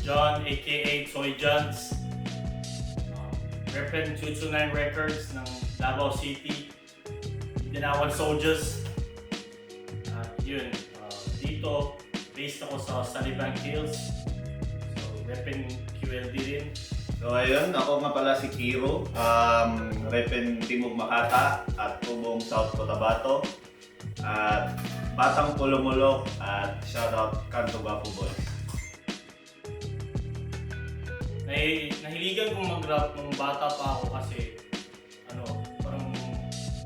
John aka Toy Johns. Represent 229 Records ng Davao City. Dinawan Soldiers. Dito, based ako sa Sullivan Hills. So, repen QLD rin. So ayun, ako nga pala si Kiro, repen Timog Makata at Tubong South Cotabato at Batang Pulumulok at shoutout Kanto Bapo Boys. Nahiligan kong mag-rap nung bata pa ako kasi parang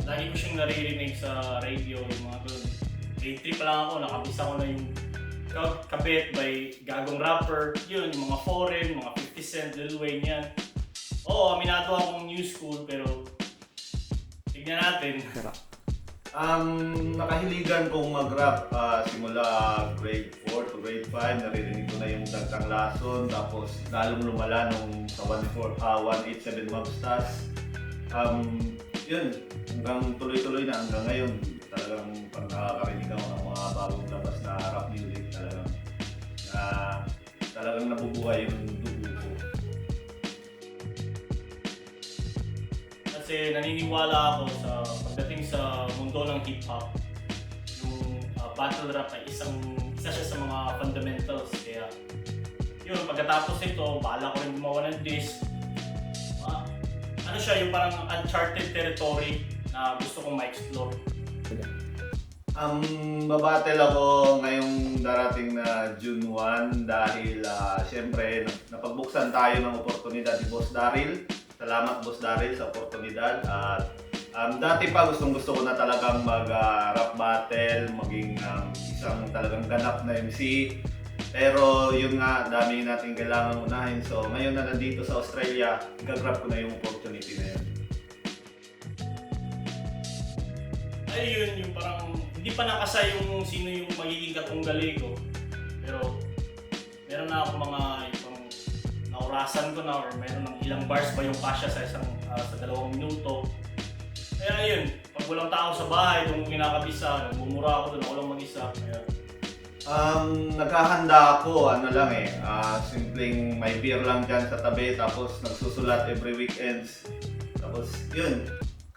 lagi ko siyang naririnig sa radio, yung mga doon. Grade 3 pa lang ako, nakabisa ko na yung Kabit by Gagong Rapper, yun, yung mga foreign, mga 50 Cent, Lil Wayne yan. Oo, aminado akong new school pero tignan natin. Nakahiligan kong mag-rap simula grade 4 to grade 5, naririnig ko na yung Dagtang Lason, tapos lalong lumala nung sa 187 Mobstars. Yun, hanggang tuloy-tuloy na hanggang ngayon, talagang pag nakakarinig ako ng mga bagong labas na rap music, talagang nabubuhay yung dugo ko. Kasi naniniwala ako sa pagdating sa mundo ng hip-hop, yung battle rap ay isa siya sa mga fundamentals. Kaya yun, pagkatapos nito, bahala ko rin gumawa ng disc. Siya yung parang uncharted territory na gusto kong ma-explore. Babattle ako ngayong darating na June 1 dahil siyempre napagbuksan tayo ng oportunidad ni Boss Daryl. Salamat Boss Daryl sa oportunidad at dati pa gusto ko na talagang mag-rap battle, maging isang talagang ganap na MC. Pero yun nga, dami natin kailangan unahin. So ngayon na nandito sa Australia, gagrab ko na yung opportunity na yun. Ayun, yung parang hindi pa nakasa yung sino yung magiging katunggali ko. Pero meron na ako mga ibang naurasan ko na or meron ng ilang bars ba yung kasya sa 2 minuto. Kaya yun, pag walang tao sa bahay, kung kinakabisa, nagmumura ako doon, ako lang mag-isa. Kaya naghahanda ako, simpleng may beer lang dyan sa tabi, tapos nagsusulat every weekends. Tapos yun,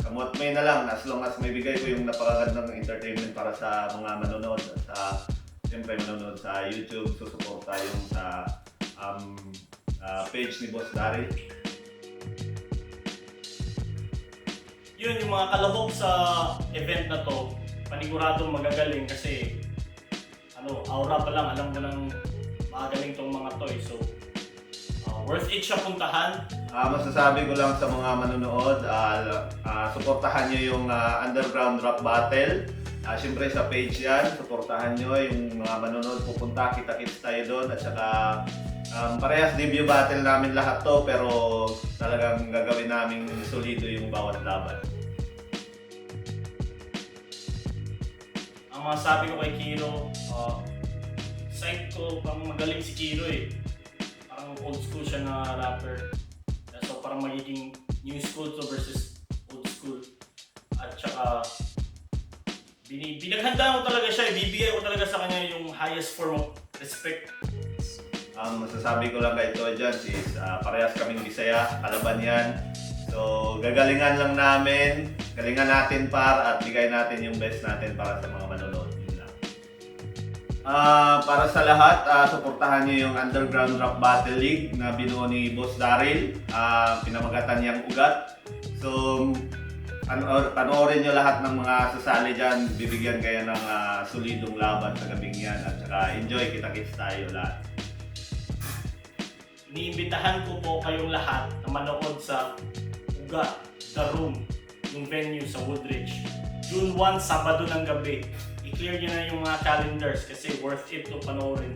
kamot may na lang, as long as may bigay ko yung napakagandang entertainment para sa mga manonood. Siyempre manonood sa YouTube, susuporta yung sa page ni Boss Daryl. yun, yung mga kalahok sa event na to, paniguradong magagaling kasi aura pa lang, alam ko nang magagaling tong mga to eh. So, worth it siya puntahan. Masasabi ko lang sa mga manonood, suportahan nyo yung Underground Rap Battle. Siyempre sa page yan, suportahan nyo yung mga manonood, pupunta, kita-kits tayo doon. At saka parehas debut battle namin lahat to, pero talagang gagawin namin solido yung bawat laban. Ang masasabi ko kay Kiro, psych ko, parang magaling si Kiro eh. Parang old school siya na rapper. So parang magiging new school to versus old school. At saka binaghandaan ko talaga siya, ibibigay ko talaga sa kanya yung highest form of respect. Ang masasabi ko lang kay Toy Johns is parehas kaming Bisaya, kalaban yan. So gagalingan lang namin, galingan natin at bigay natin yung best natin para sa mga manonood. Yun lang. Para sa lahat, suportahan niyo yung Underground Rap Battle League na binuo ni Boss Daryl, pinamagatan niyang Ugat. So panoorin niyo lahat ng mga sasali dyan, bibigyan kayo ng solidong laban sa gabing yan at saka enjoy, kita-kits tayo lahat. Iniimbitahan ko po kayong lahat na manood sa Ugat, The Room, yung venue sa Woodridge. June 1, Sabado ng gabi. I-clear nyo na yung mga calendars kasi worth it to panoorin.